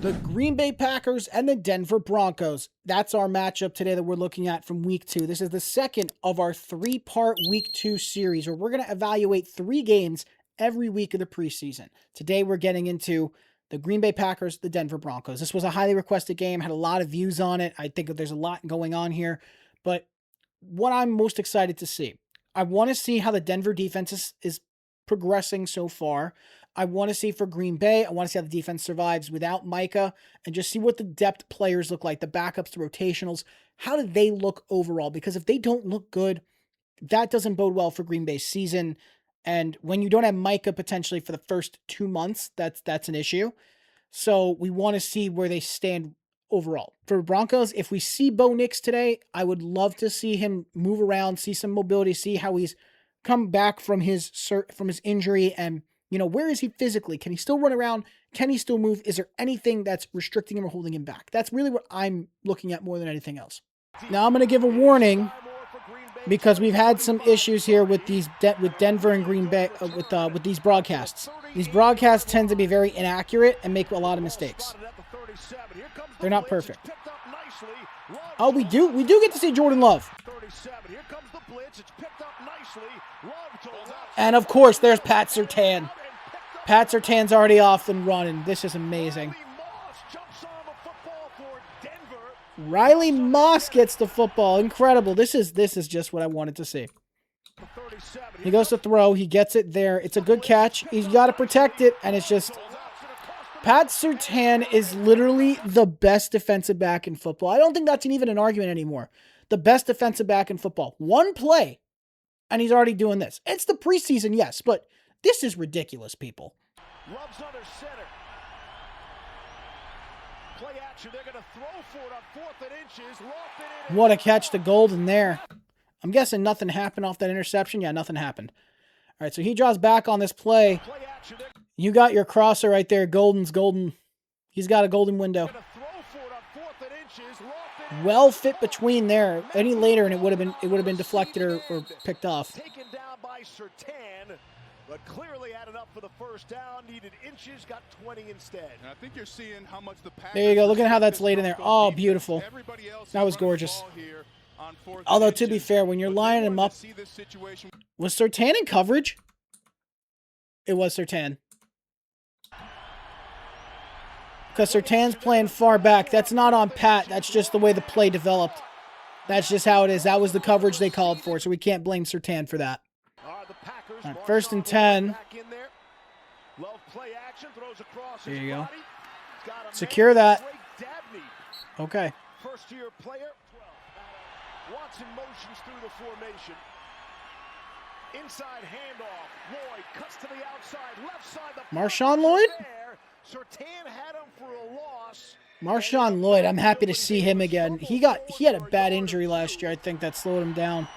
The Green Bay Packers and the Denver Broncos. That's our matchup today that we're looking at from week 2. This is the second of our 3-part week 2 series where we're going to evaluate 3 games every week of the preseason. Today we're getting into the Green Bay Packers, the Denver Broncos. This was a highly requested game, had a lot of views on it. I think that there's a lot going on here, but what I'm most excited to see, I want to see how the Denver defense is progressing so far. I want to see for Green Bay, I want to see how the defense survives without Micah and just see what the depth players look like, the backups, the rotationals. How do they look overall? Because if they don't look good, that doesn't bode well for Green Bay's season. And when you don't have Micah potentially for the first 2 months, that's an issue. So we want to see where they stand overall. For Broncos, if we see Bo Nix today, I would love to see him move around, see some mobility, see how he's come back from his injury, and where is he physically? Can he still run around? Can he still move? Is there anything that's restricting him or holding him back? That's really what I'm looking at more than anything else. Now I'm going to give a warning because we've had some issues here with with Denver and Green Bay with these broadcasts. These broadcasts tend to be very inaccurate and make a lot of mistakes. They're not perfect. Oh, we do get to see Jordan Love. And of course, there's Pat Surtain. Pat Surtain's already off and running. This is amazing. Riley Moss gets the football. Incredible. This is just what I wanted to see. He goes to throw. He gets it there. It's a good catch. He's got to protect it, and it's just... Pat Surtain is literally the best defensive back in football. I don't think that's even an argument anymore. The best defensive back in football. One play, and he's already doing this. It's the preseason, yes, but this is ridiculous, people. Love's under center. Play action. They're going to throw for it on 4th and inches. What a catch to Golden there. I'm guessing nothing happened off that interception. Yeah, nothing happened. All right, so he draws back on this play. You got your crosser right there. Golden. He's got a golden window. Well fit between there. Any later, and it would have been deflected or picked off. Taken down by Surtain, but clearly had enough for the first down. Needed inches, got 20 instead. And I think you're seeing how much the there you go. Look at how that's laid in there. Oh, beautiful. That was gorgeous. Although, to be fair, when you're lining him up, was Surtain in coverage? It was Surtain. Because Surtain's playing far back. That's not on Pat. That's just the way the play developed. That's just how it is. That was the coverage they called for, so we can't blame Surtain for that. All right, 1st and 10. There you go. Secure that. Okay. First-year player. Watson motions through the formation. Inside handoff. Lloyd cuts to the outside, left side. Marshawn Lloyd? Surtain had him for a loss. Marshawn Lloyd, I'm happy to see him again. He had a bad injury last year. I think that slowed him down.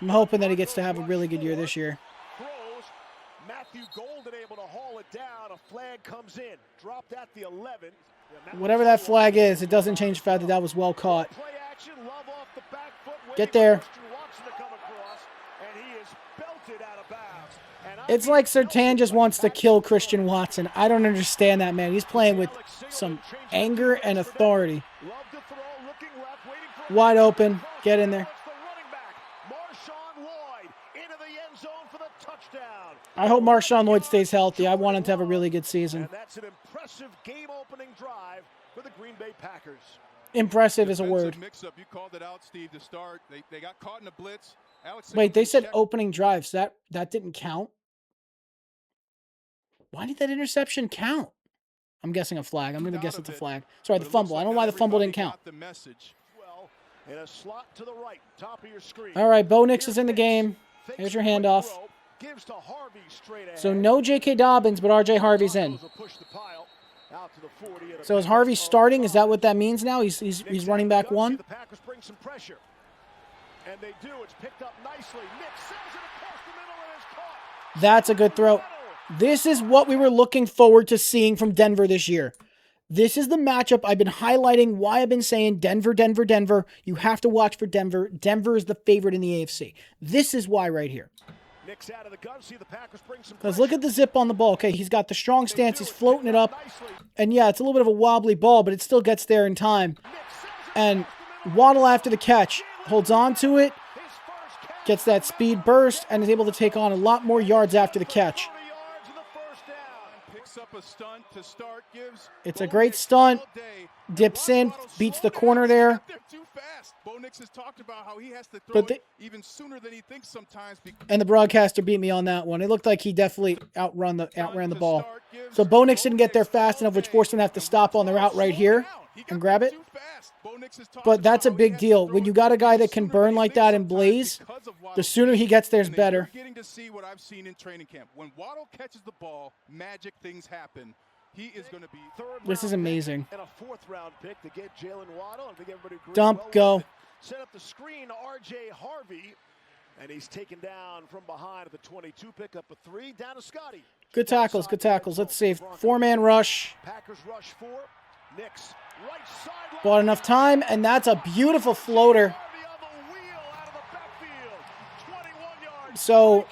I'm hoping that he gets to have a really good year this year. Matthew Golden able to haul it down. A flag comes in. Dropped at the 11. Whatever that flag is, it doesn't change the fact that was well caught. Get there. It's like Surtain just wants to kill Christian Watson. I don't understand that, man. He's playing with some anger and authority. Wide open. Get in there. I hope Marshawn Lloyd stays healthy. I want him to have a really good season. And that's an impressive game-opening drive for the Green Bay Packers. Impressive is a word. Mix-up. You called it out, Steve, to start. They got caught in a blitz. Wait, they said opening drives. That didn't count? Why did that interception count? I'm guessing a flag. I'm going to guess it's a flag. Sorry, the fumble. I don't know why the fumble didn't count. All right, Bo Nix is in the game. Here's your handoff. So no J.K. Dobbins, but R.J. Harvey's in. So is Harvey starting? Is that what that means now? He's running back 1? That's a good throw. This is what we were looking forward to seeing from Denver this year. This is the matchup I've been highlighting, why I've been saying Denver, Denver, Denver. You have to watch for Denver. Denver is the favorite in the AFC. This is why right here. Nick's out of the gun. See the Packers bring some Because look at the zip on the ball. Okay, he's got the strong stance. He's floating it up. And yeah, it's a little bit of a wobbly ball, but it still gets there in time. And Waddle after the catch holds on to it, gets that speed burst, and is able to take on a lot more yards after the catch. It's a great stunt. Dips in, beats the corner there. And the broadcaster beat me on that one. It looked like he definitely outran the ball. So Bo Nix didn't get there fast enough, which forced him to have to stop on the route right here and grab it. But that's a big deal. When you got a guy that can burn like that and blaze, the sooner he gets there is better. You're getting to see what I've seen in training camp. When Waddle catches the ball, magic things happen. He is going to be This is amazing. And a fourth-round pick to get Jalen Waddle. I think everybody agrees. Dump, go. Set up the screen, R.J. Harvey. And he's taken down from behind at the 22, pick up a 3, down to Scotty. Good tackles, good tackles. Let's see. Four-man rush. Packers rush 4. Knicks right side. Bought enough time, and that's a beautiful floater. So,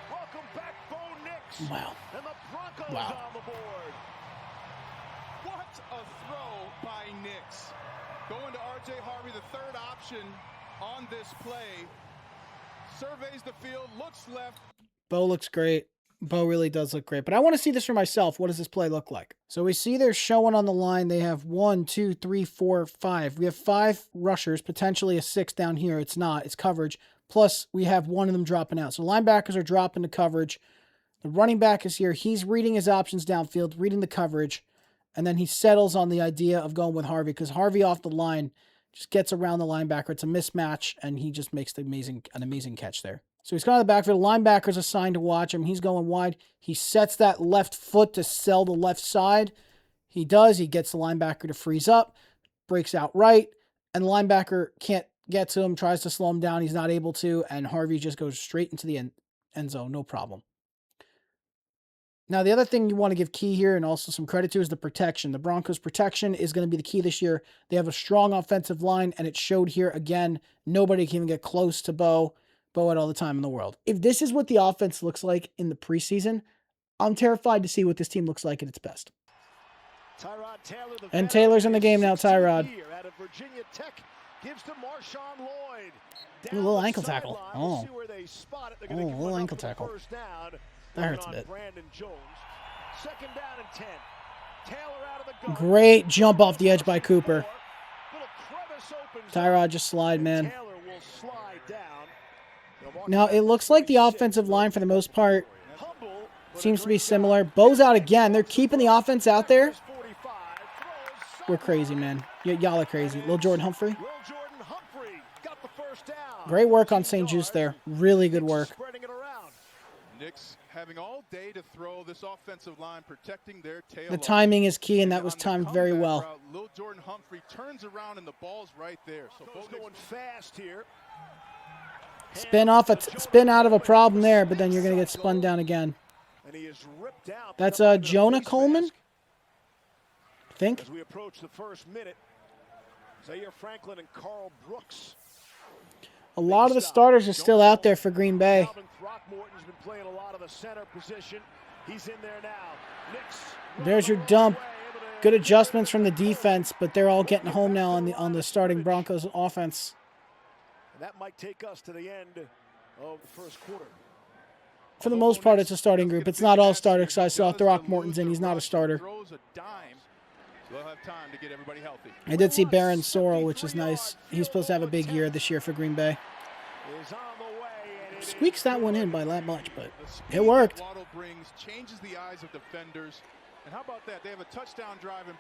Welcome back, Bo Nix. wow. And the Broncos Wow. on the board. What a throw by Nix. Going to R.J. Harvey, the third option on this play. Surveys the field, looks left. Bo looks great. Bo really does look great. But I want to see this for myself. What does this play look like? So we see they're showing on the line. They have 1, 2, 3, 4, 5. We have 5 rushers, potentially a 6 down here. It's not. It's coverage. Plus, we have one of them dropping out. So linebackers are dropping to coverage. The running back is here. He's reading his options downfield, reading the coverage. And then he settles on the idea of going with Harvey because Harvey off the line just gets around the linebacker. It's a mismatch, and he just makes an amazing catch there. So he's got the backfield. Linebacker's assigned to watch him. He's going wide. He sets that left foot to sell the left side. He does. He gets the linebacker to freeze up, breaks out right, and the linebacker can't get to him, tries to slow him down. He's not able to, and Harvey just goes straight into the end zone. No problem. Now, the other thing you want to give key here and also some credit to is the protection. The Broncos' protection is going to be the key this year. They have a strong offensive line, and it showed here again. Nobody can even get close to Bo. Bo had all the time in the world. If this is what the offense looks like in the preseason, I'm terrified to see what this team looks like at its best. And Taylor's in the game now, Tyrod. Out of Virginia Tech, gives to Marshawn Lloyd. A little ankle tackle. Oh, a little ankle tackle. That hurts a bit. Second down and 10. Taylor out of the gun. Great jump off the edge by Cooper. Tyrod just slide, man. Now, it looks like the offensive line, for the most part, seems to be similar. Bo's out again. They're keeping the offense out there. We're crazy, man. Y'all are crazy. Lil Jordan Humphrey. Great work on St. Juice there. Really good work. Knicks having all day to throw, this offensive line protecting their tail. The timing is key, and that was timed very well. Lil Jordan Humphrey turns around, and the ball's right there. So both going fast here. Spin out of a problem there, but then you're going to get spun down again. And he is ripped out. That's Jonah Coleman, I think. As we approach the first minute, Zaire Franklin and Carl Brooks. A lot of the starters are still out there for Green Bay. Throckmorton's been playing a lot of the center position. He's in there now. Knicks. There's your dump. Good adjustments from the defense, but they're all getting home now on the starting Broncos offense. And that might take us to the end of the first quarter. For the most part, it's a starting group. It's not all starters because I saw Throckmorton's in. He's not a starter. I did see Baron Sorrell, which is nice. He's supposed to have a big year this year for Green Bay. Squeaks that one in by that much, but it worked.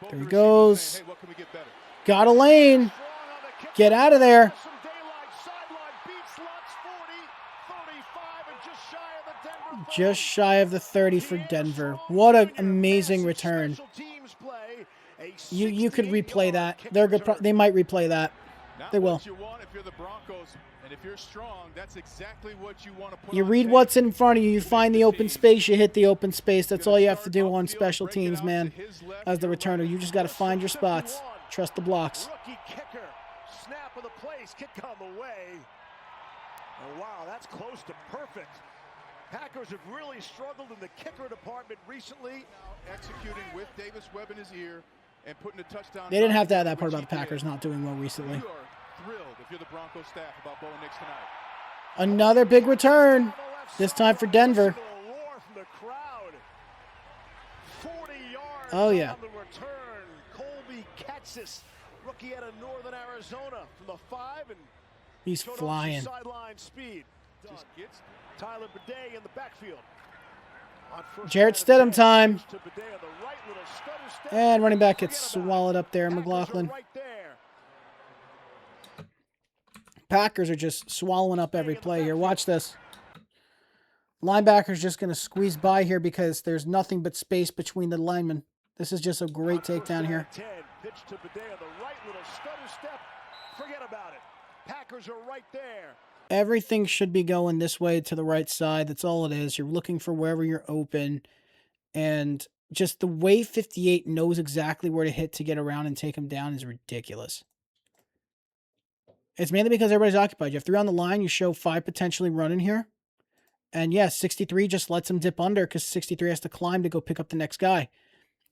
There he goes. Got a lane. Get out of there. Just shy of the 30 for Denver. What an amazing return. You could replay that. They're good. They might replay that. They will. You read what's in front of you. You find the open space. You hit the open space. That's all you have to do on special teams, man. As the returner, you just got to find your spots. Trust the blocks. Rookie kicker. Snap of the place. Kick on the way. Oh, wow, that's close to perfect. Packers have really struggled in the kicker department recently. Executing with Davis Webb in his ear and putting a touchdown. They didn't have to add that part about the Packers not doing well recently. You are thrilled if you're the Broncos staff about Bo Nix tonight. Another big return, this time for Denver. Oh, yeah. The return, Colby Katzis, rookie out of Northern Arizona from the 5, and he's flying. Sideline speed. Just gets Tyler Bidet in the backfield. Jarrett Stidham time. And running back gets swallowed up there, McLaughlin. Packers are just swallowing up every play here. Watch this. Linebacker's just going to squeeze by here because there's nothing but space between the linemen. This is just a great takedown here. Pitch to Bidet, the right little stutter step. Forget about it. Packers are right there. Everything should be going this way to the right side. That's all it is. You're looking for wherever you're open. And just the way 58 knows exactly where to hit to get around and take him down is ridiculous. It's mainly because everybody's occupied. You have 3 on the line. You show 5 potentially running here. And yes, 63 just lets him dip under because 63 has to climb to go pick up the next guy.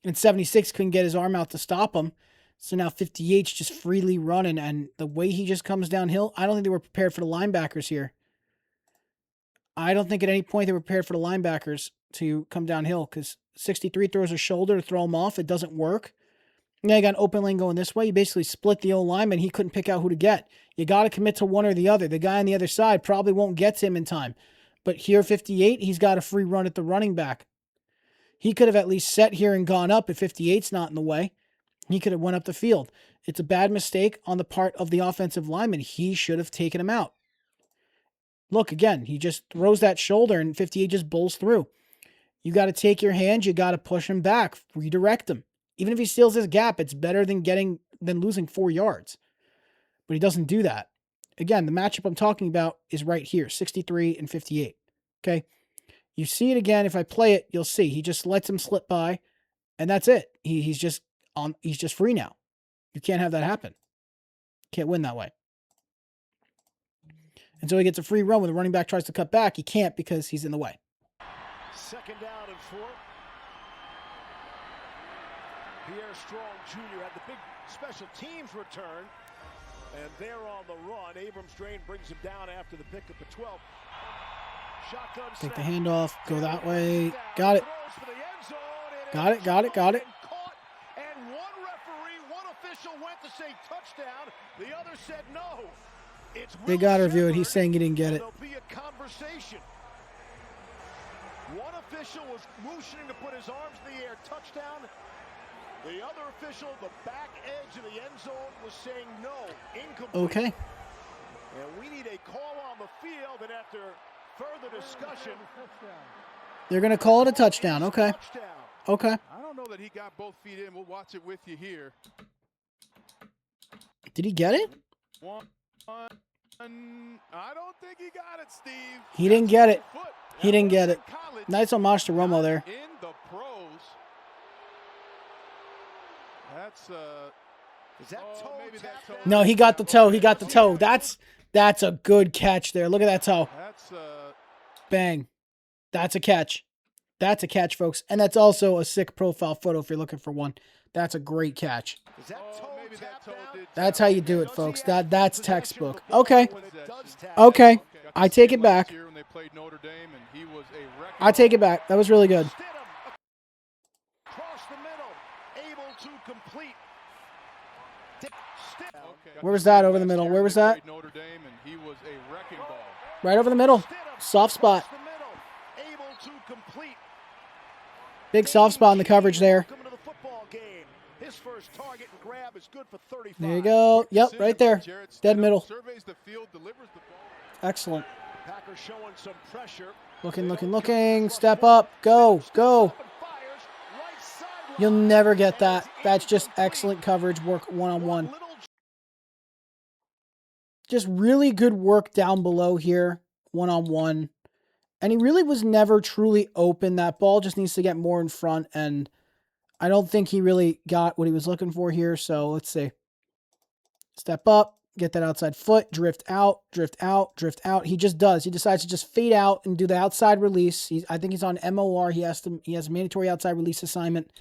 And 76 couldn't get his arm out to stop him. So now 58's just freely running. And the way he just comes downhill, I don't think they were prepared for the linebackers here. I don't think at any point they were prepared for the linebackers to come downhill because 63 throws a shoulder to throw him off. It doesn't work. Now you got an open lane going this way. You basically split the old lineman. He couldn't pick out who to get. You got to commit to one or the other. The guy on the other side probably won't get to him in time. But here, 58, he's got a free run at the running back. He could have at least set here and gone up if 58's not in the way. He could have went up the field. It's a bad mistake on the part of the offensive lineman. He should have taken him out. Look, again, he just throws that shoulder and 58 just bowls through. You got to take your hands. You got to push him back. Redirect him. Even if he steals his gap, it's better than losing 4 yards. But he doesn't do that. Again, the matchup I'm talking about is right here, 63 and 58. Okay? You see it again. If I play it, you'll see. He just lets him slip by, and that's it. He's just free now. You can't have that happen. Can't win that way. And so he gets a free run when the running back tries to cut back. He can't because he's in the way. Second down and 4. Pierre Strong Jr. had the big special teams return. And they're on the run. Abrams Drain brings him down after the pickup at 12. Shotgun Take the snap. handoff. Go that way. Got it. Got it. Got it. Got it. And one referee, one official went to say touchdown. The other said no. They got to review it. He's saying he didn't get it. There'll be a conversation. One official was motioning to put his arms in the air, touchdown. The other official, the back edge of the end zone, was saying no, incomplete. Okay. And we need a call on the field, and after further discussion, they're going to call it a touchdown. Okay. Okay. I don't know that he got both feet in. We'll watch it with you here. Did he get it? I don't think he got it, Steve. He didn't get it. He didn't get it. Nice homage to Romo there. In the pros. That's is that toe? Maybe that toe. No, he got the toe. He got the toe. That's a good catch there. Look at that toe. That's bang. That's a catch. That's a catch, folks. And that's also a sick profile photo if you're looking for one. That's a great catch. Is that toe That's how you do it, folks. That's textbook. Okay. Okay. I take it back. I take it back. That was really good. Across the middle, able to complete. Where was that over the middle? Where was that? Right over the middle. Soft spot. Big soft spot in the coverage there. There you go. Yep, right there. Dead middle. Excellent. Looking. Step up. Go. You'll never get that. That's just excellent coverage work one-on-one. Just really good work down below here, one-on-one. And he really was never truly open. That ball just needs to get more in front, and I don't think he really got what he was looking for here, so let's see. Step up, get that outside foot, drift out, drift out, drift out. He just does. He decides to just fade out and do the outside release. I think he's on MOR. He has a mandatory outside release assignment.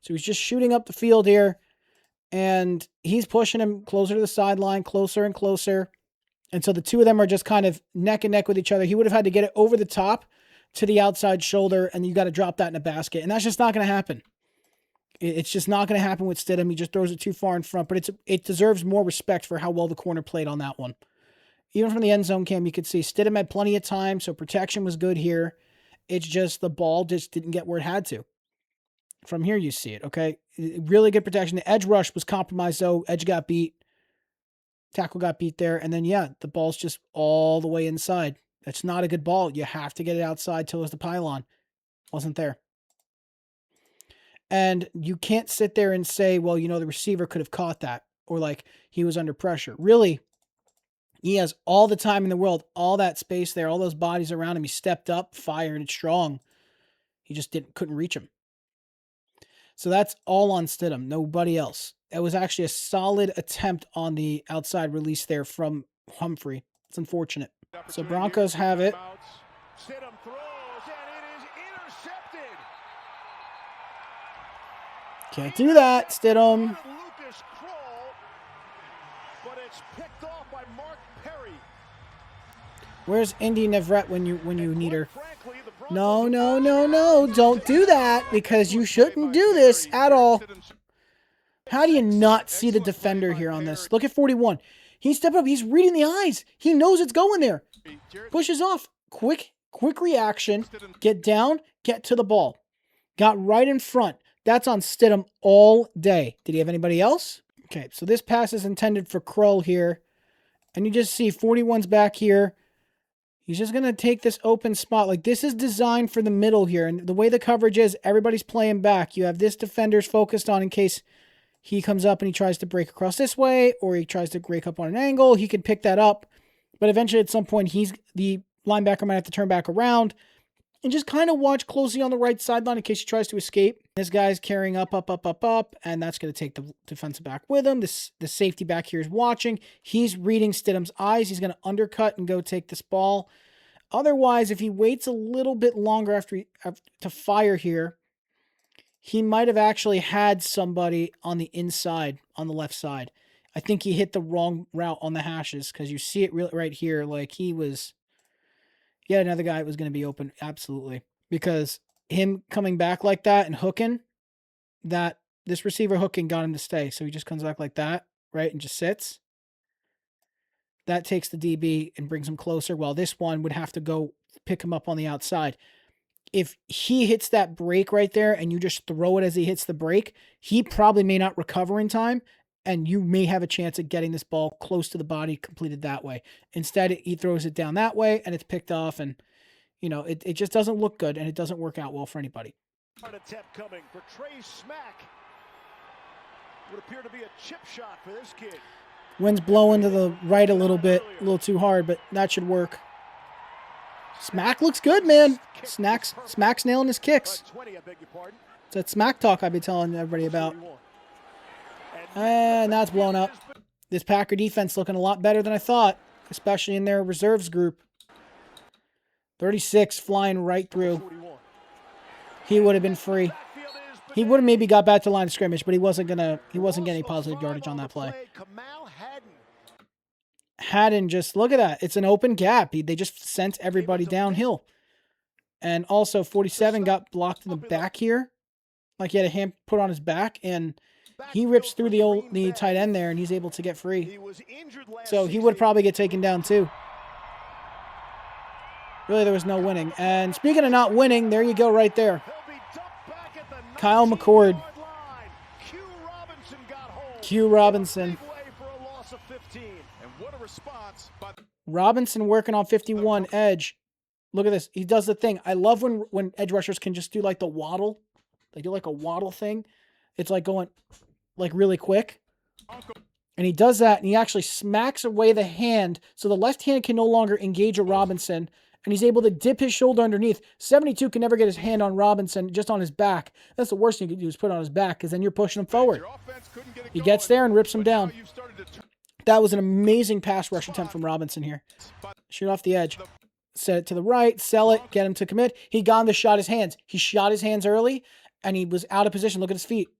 So he's just shooting up the field here, and he's pushing him closer to the sideline, closer and closer. And so the two of them are just kind of neck and neck with each other. He would have had to get it over the top to the outside shoulder, and you got to drop that in a basket. And that's just not going to happen. It's just not going to happen with Stidham. He just throws it too far in front, but it deserves more respect for how well the corner played on that one. Even from the end zone cam, you could see Stidham had plenty of time, so protection was good here. It's just the ball just didn't get where it had to. From here, you see it, okay? Really good protection. The edge rush was compromised, though. Edge got beat. Tackle got beat there. And then, yeah, the ball's just all the way inside. That's not a good ball. You have to get it outside till it's the pylon. Wasn't there. And you can't sit there and say, well, the receiver could have caught that, or like he was under pressure. Really, he has all the time in the world, all that space there, all those bodies around him. He stepped up, fired it strong. He just couldn't reach him. So that's all on Stidham, nobody else. It was actually a solid attempt on the outside release there from Humphrey. It's unfortunate. So Broncos have it. Stidham throws, and it is intercepted. Can't do that, Stidham. Lucas Kroll, but it's picked off by Mark Perry. Where's Indy Neverett when you need her? No. Don't do that, because you shouldn't do this at all. How do you not see the defender here on this? Look at 41. He stepped up. He's reading the eyes. He knows it's going there. Pushes off. Quick reaction. Get down. Get to the ball. Got right in front. That's on Stidham all day. Did he have anybody else? Okay, so this pass is intended for Krull here. And you just see 41's back here. He's just going to take this open spot. Like, this is designed for the middle here. And the way the coverage is, everybody's playing back. You have this defender's focused on in case he comes up and he tries to break across this way, or he tries to break up on an angle. He can pick that up. But eventually at some point, the linebacker might have to turn back around. And just kind of watch closely on the right sideline in case he tries to escape. This guy's carrying up, and that's going to take the defensive back with him. The safety back here is watching. He's reading Stidham's eyes. He's going to undercut and go take this ball. Otherwise, if he waits a little bit longer to fire here, he might have actually had somebody on the inside, on the left side. I think he hit the wrong route on the hashes, because you see it right here. Like, he was... Yeah, another guy was going to be open, absolutely. Because him coming back like that and hooking, this receiver hooking got him to stay. So he just comes back like that, right, and just sits. That takes the DB and brings him closer, while this one would have to go pick him up on the outside. If he hits that break right there and you just throw it as he hits the break, he probably may not recover in time, and you may have a chance at getting this ball close to the body completed that way. Instead, he throws it down that way, and it's picked off, and, it just doesn't look good, and it doesn't work out well for anybody. An attempt coming for Trey Smack. Would appear to be a chip shot for this kid. Wind's blowing to the right a little bit, a little too hard, but that should work. Smack looks good, man. Smack's nailing his kicks. It's that smack talk I've been telling everybody about. And now it's blown up. This Packer defense looking a lot better than I thought, especially in their reserves group. 36 flying right through. He would have been free. He would have maybe got back to the line of scrimmage, but he wasn't getting any positive yardage on that play. Haddon, just look at that. It's an open gap. They just sent everybody downhill. And also 47 got blocked in the back here. Like he had a hand put on his back, and he rips through the tight end there, and he's able to get free. So he would probably get taken down too. Really, there was no winning. And speaking of not winning, there you go right there. Kyle McCord. Q Robinson. Robinson working on 51 edge. Look at this. He does the thing. I love when edge rushers can just do like the waddle. They do like a waddle thing. It's like going like really quick. And he does that, and he actually smacks away the hand, so the left hand can no longer engage a Robinson, and he's able to dip his shoulder underneath. 72 can never get his hand on Robinson, just on his back. That's the worst thing you can do, is put it on his back, because then you're pushing him forward. He gets there and rips him down. That was an amazing pass rush attempt from Robinson here. Shoot off the edge. Set it to the right. Sell it. Get him to commit. He got him to shot his hands. He shot his hands early, and he was out of position. Look at his feet.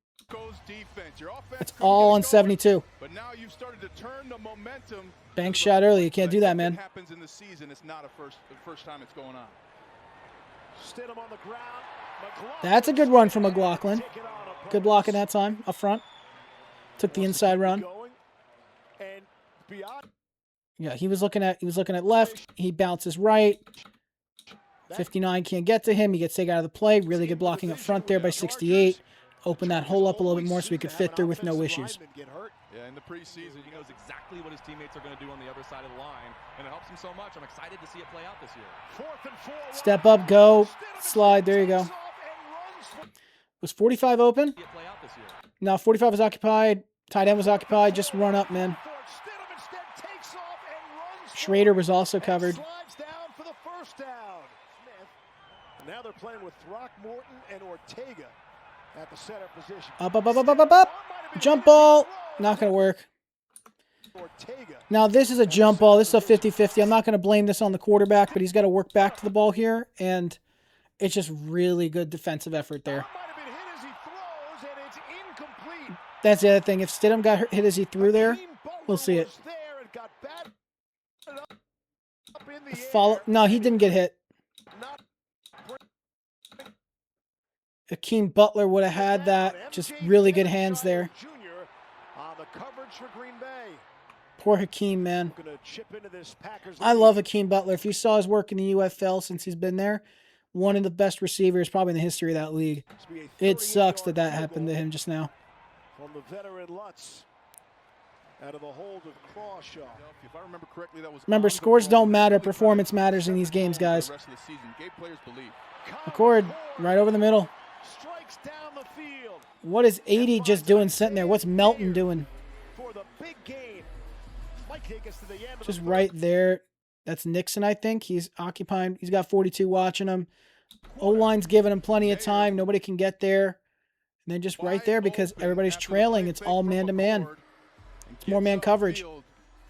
That's all on 72. But now you've started to turn the momentum. Bank shot early. You can't do that, man. Happens in the season. It's not the first time it's going on. Stidham on the ground. That's a good run from McLaughlin. Good blocking that time up front. Took the inside run. Yeah, he was looking at left. He bounces right. 59 can't get to him. He gets taken out of the play. Really good blocking up front there by 68. Open that hole up a little bit more so he could fit through with no issues. Yeah, in the preseason, he knows exactly what his teammates are going to do on the other side of the line, and it helps him so much. I'm excited to see it play out this year. Step up, go, slide. There you go. Was 45 open? No, 45 was occupied. Tight end was occupied. Just run up, man. Schrader was also covered. Now they're playing with Throckmorton and Ortega at the center position. Up. Jump ball. Not going to work. Now, this is a jump ball. This is a 50-50. I'm not going to blame this on the quarterback, but he's got to work back to the ball here, and it's just really good defensive effort there. That's the other thing. If Stidham got hit as he threw there, we'll see it. No, he didn't get hit. Akeem Butler would have had that. Just really good hands there. Poor Hakeem, man. I love Akeem Butler. If you saw his work in the UFL since he's been there, one of the best receivers probably in the history of that league. It sucks that happened to him just now. From the veteran Lutz. Out of the hold of Crawshaw. If I remember correctly, that was Remember, scores don't matter. Performance matters in these games, guys. McCord, right over the middle. Down the field. What is 80 just doing sitting there? What's Melton doing? For the big game. To the end just right there. That's Nixon, I think. He's occupying. He's got 42 watching him. O-line's giving him plenty of time. Nobody can get there. And then just right there because everybody's trailing. It's all man-to-man. It's more man coverage.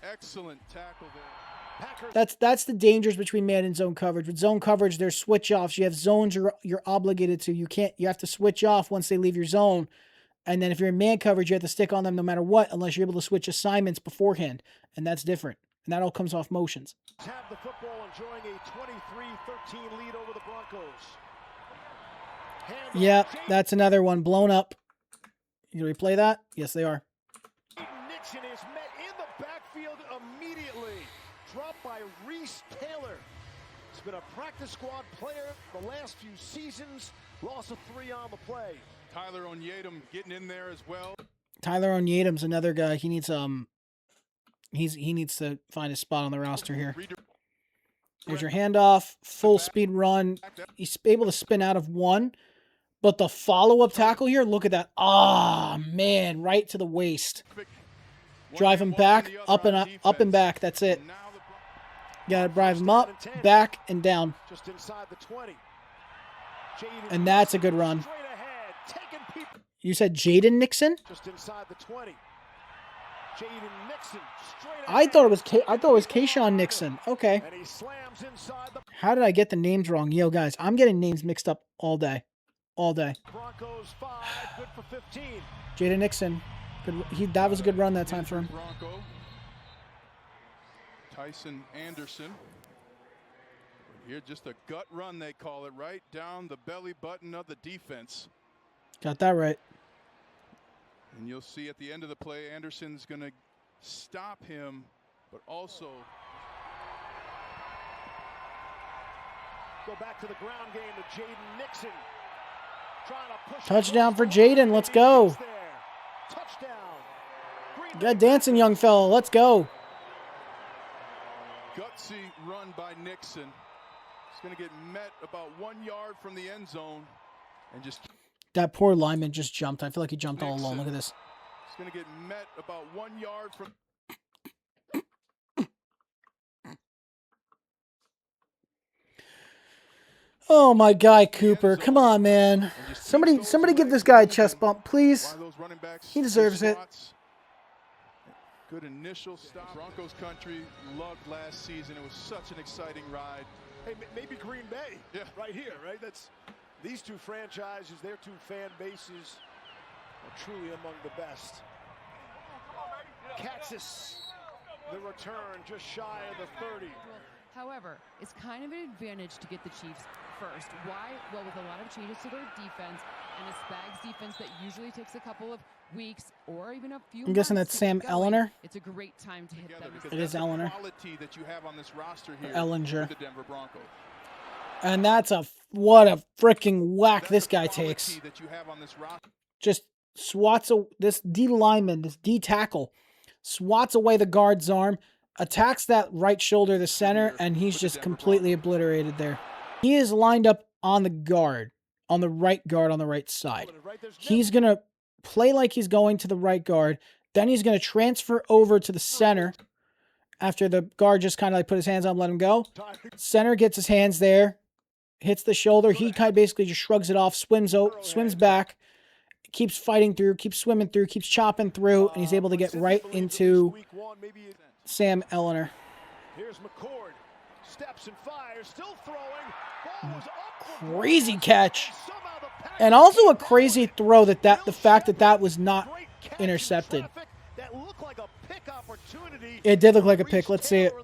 Excellent tackle there. That's the dangers between man and zone coverage. With zone coverage, there's switch offs. You have zones you're obligated to. You have to switch off once they leave your zone. And then if you're in man coverage, you have to stick on them no matter what, unless you're able to switch assignments beforehand. And that's different. And that all comes off motions. Have the football, enjoying a 23-13 lead over the Broncos. Yeah, that's another one blown up. You gonna replay that? Yes, they are. Nixon is met in the backfield immediately. Dropped by Reese Taylor. He's been a practice squad player the last few seasons. Loss of 3 on the play. Tyler Onyedum getting in there as well. Tyler Onyedum's another guy. He needs he needs to find a spot on the roster here. There's your handoff, full speed run. He's able to spin out of one, but the follow-up tackle here, look at that. Ah, man, right to the waist. Drive him back, up and back. That's it. Got to drive him up, back, and down. Just inside the 20. And that's a good run. You said Jaden Nixon? Just inside the 20. Jaden Nixon. I thought it was Kayshawn Nixon. Okay. And he slams inside the How did I get the names wrong? Yo, guys, I'm getting names mixed up all day. All day. Broncos 5, good for 15. Jaden Nixon. That was a good run that time for him. Bronco. Tyson Anderson. Here, just a gut run, they call it, right down the belly button of the defense. Got that right. And you'll see at the end of the play, Anderson's going to stop him, but also go back to the ground game with Jaden Nixon. Trying to push Touchdown for Jaden. Let's go. Touchdown. Good dancing, young fella. Let's go. Gutsy run by Nixon. He's going to get met about 1 yard from the end zone and just. That poor lineman just jumped. I feel like he jumped all alone. Look at this. He's going to get met about 1 yard from. Oh, my guy, Cooper. Come on, man. Somebody give this guy a chest bump, please. He deserves it. Good initial stop. Broncos Country, loved last season. It was such an exciting ride. Hey, maybe Green Bay, right here, right? That's these two franchises, their two fan bases are truly among the best. Katzis, the return just shy of the 30. However, it's kind of an advantage to get the Chiefs first. Why? Well, with a lot of changes to their defense and a Spags defense that usually takes a couple of weeks or even a few I'm guessing months that's to Sam get going, Ellinger. it's a great time to hit them. It is Ellinger. Quality that you have on this roster here Ellinger. with the Denver Broncos. And that's what a freaking whack this guy takes. That you have on this roster. Just swats this D lineman, this D tackle, swats away the guard's arm, attacks that right shoulder, the center, and he's just completely obliterated there. He is lined up on the guard, on the right guard on the right side. He's going to play like he's going to the right guard. Then he's going to transfer over to the center after the guard just kind of like put his hands on him, let him go. Center gets his hands there, hits the shoulder. He kind of basically just shrugs it off, swims back, keeps fighting through, keeps swimming through, keeps chopping through, and he's able to get right into Sam Ellinger. Here's McCord. Steps and fires, still throwing. Ball was up. Crazy catch. And also a crazy throw the fact that was not intercepted. That looked like a pick opportunity. It did look like a pick. Let's see it.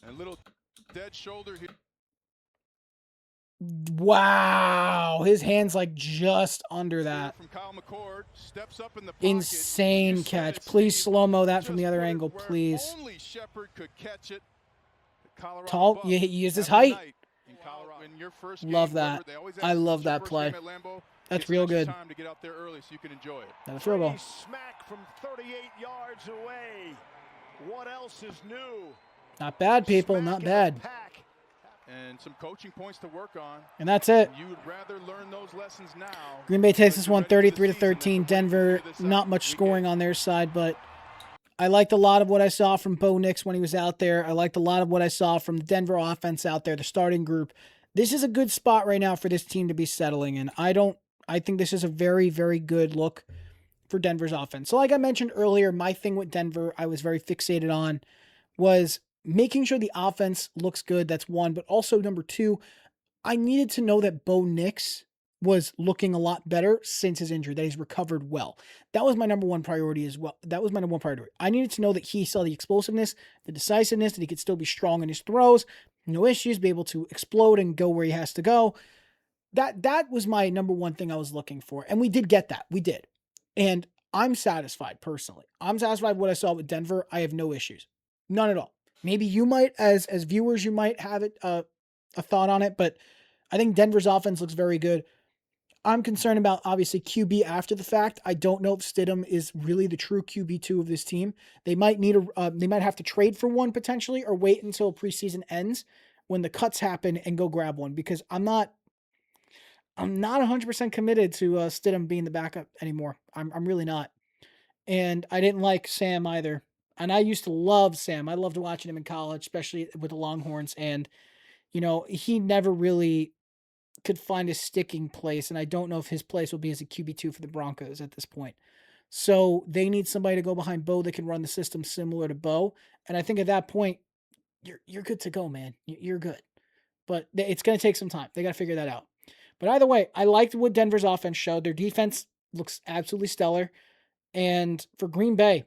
And little dead shoulder here. Wow. His hand's like just under that. From Kyle McCord, steps up in the pocket. Insane catch. Please slow-mo that from the other angle, please. Only Shepard could catch it. Tall. He used his height. Love that. I love that play. That's real good. Time to get out there early so you can enjoy it. That's real ball. Smack from 38 yards away. What else is new? Not bad, people. Not bad. And some coaching points to work on. And that's it. You would rather learn those lessons now. Green Bay takes this one 33-13. Denver, not much scoring on their side, but I liked a lot of what I saw from Bo Nix when he was out there. I liked a lot of what I saw from the Denver offense out there, the starting group. This is a good spot right now for this team to be settling in. I think this is a very, very good look for Denver's offense. So like I mentioned earlier, my thing with Denver, I was very fixated on was making sure the offense looks good. That's one. But also number two, I needed to know that Bo Nix was looking a lot better since his injury, that he's recovered well. That was my number one priority as well. That was my number one priority. I needed to know that he saw the explosiveness, the decisiveness, that he could still be strong in his throws, no issues, be able to explode and go where he has to go. That was my number one thing I was looking for. And we did get that. We did. And I'm satisfied personally. I'm satisfied with what I saw with Denver. I have no issues. None at all. Maybe you might, as viewers, you might have a thought on it, but I think Denver's offense looks very good. I'm concerned about, obviously, QB after the fact. I don't know if Stidham is really the true QB2 of this team. They might they might have to trade for one potentially, or wait until preseason ends when the cuts happen and go grab one, because I'm not 100% committed to Stidham being the backup anymore. I'm really not. And I didn't like Sam either. And I used to love Sam. I loved watching him in college, especially with the Longhorns. And, he never really could find a sticking place. And I don't know if his place will be as a QB2 for the Broncos at this point. So they need somebody to go behind Bo that can run the system similar to Bo. And I think at that point, you're good to go, man. You're good. But it's going to take some time. They got to figure that out. But either way, I liked what Denver's offense showed. Their defense looks absolutely stellar. And for Green Bay,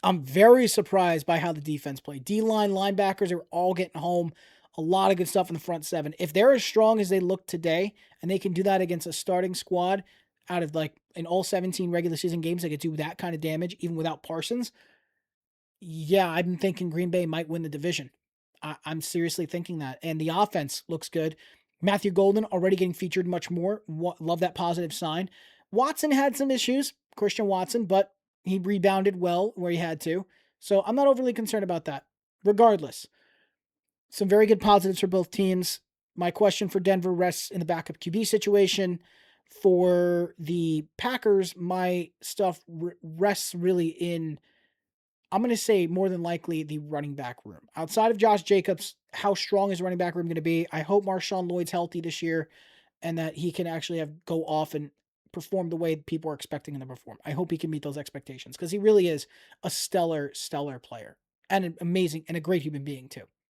I'm very surprised by how the defense played. D-line, linebackers are all getting home. A lot of good stuff in the front seven. If they're as strong as they look today, and they can do that against a starting squad out of in all 17 regular season games, they could do that kind of damage even without Parsons. Yeah, I'm thinking Green Bay might win the division. I'm seriously thinking that. And the offense looks good. Matthew Golden already getting featured much more. Love that positive sign. Watson had some issues, Christian Watson, but he rebounded well where he had to. So I'm not overly concerned about that. Regardless, some very good positives for both teams. My question for Denver rests in the backup QB situation. For the Packers, my stuff rests really in, I'm going to say more than likely, the running back room. Outside of Josh Jacobs, how strong is running back room going to be? I hope Marshawn Lloyd's healthy this year and that he can actually go off and perform the way people are expecting him to perform. I hope he can meet those expectations because he really is a stellar player and an amazing and a great human being too.